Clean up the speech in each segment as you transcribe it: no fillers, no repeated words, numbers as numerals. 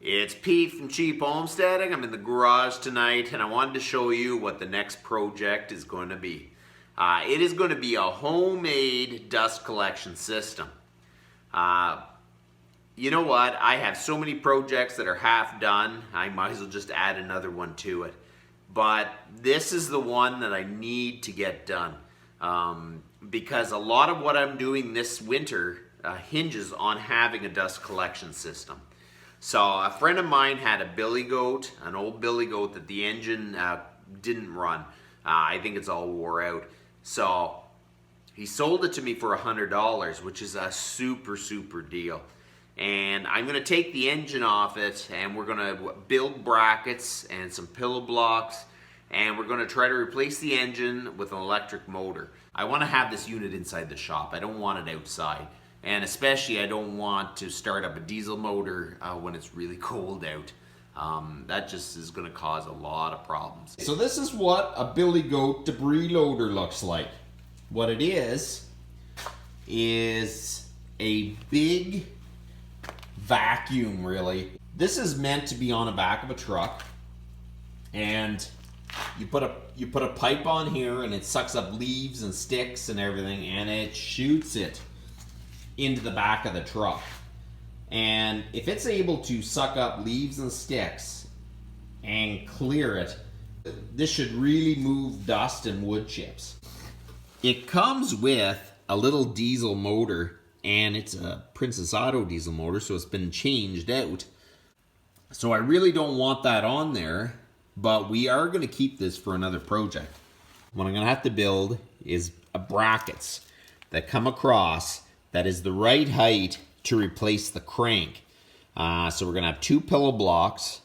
It's Pete from Cheap Homesteading. I'm in the garage tonight and I wanted to show you what the next project is going to be. It is going to be a homemade dust collection system. You know what? I have so many projects that are half done, I might as well just add another one to it. But this is the one that I need to get done. Because a lot of what I'm doing this winter hinges on having a dust collection system. So a friend of mine had a billygoat, an old billygoat that the engine didn't run. I think it's all wore out. So he sold it to me for $100, which is a super deal. And I'm going to take the engine off it and we're going to build brackets and some pillow blocks, and we're going to try to replace the engine with an electric motor. I want to have this unit inside the shop. I don't want it outside. And especially I don't want to start up a diesel motor when it's really cold out. That just is going to cause a lot of problems. So this is what a billygoat debris loader looks like. What it is a big vacuum, really. This is meant to be on the back of a truck, and you put a pipe on here and it sucks up leaves and sticks and everything, and it shoots it into the back of the truck. And if it's able to suck up leaves and sticks and clear it, this should really move dust and wood chips. It comes with a little diesel motor, and it's a Princess Auto diesel motor, so it's been changed out. So I really don't want that on there, but we are going to keep this for another project. What I'm going to have to build is brackets that come across that is the right height to replace the crank. So we're going to have 2 pillow blocks,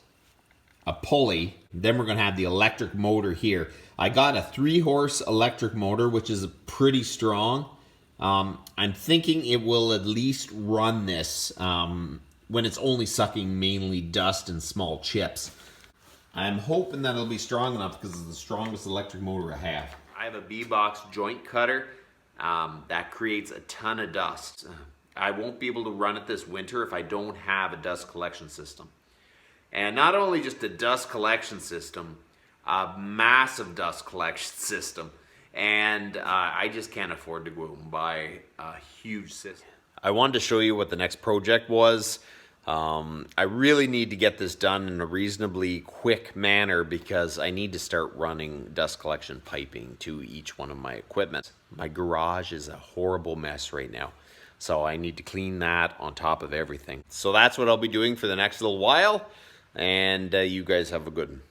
a pulley, then we're going to have the electric motor here. I got a 3-horse electric motor, which is pretty strong. I'm thinking it will at least run this when it's only sucking mainly dust and small chips. I'm hoping that it'll be strong enough because it's the strongest electric motor I have. I have a B-box joint cutter that creates a ton of dust. I won't be able to run it this winter if I don't have a dust collection system. And not only just a dust collection system, a massive dust collection system. And I just can't afford to go out and buy a huge system. I wanted to show you what the next project was. I really need to get this done in a reasonably quick manner because I need to start running dust collection piping to each one of my equipment. My garage is a horrible mess right now, so I need to clean that on top of everything. So that's what I'll be doing for the next little while, and you guys have a good one.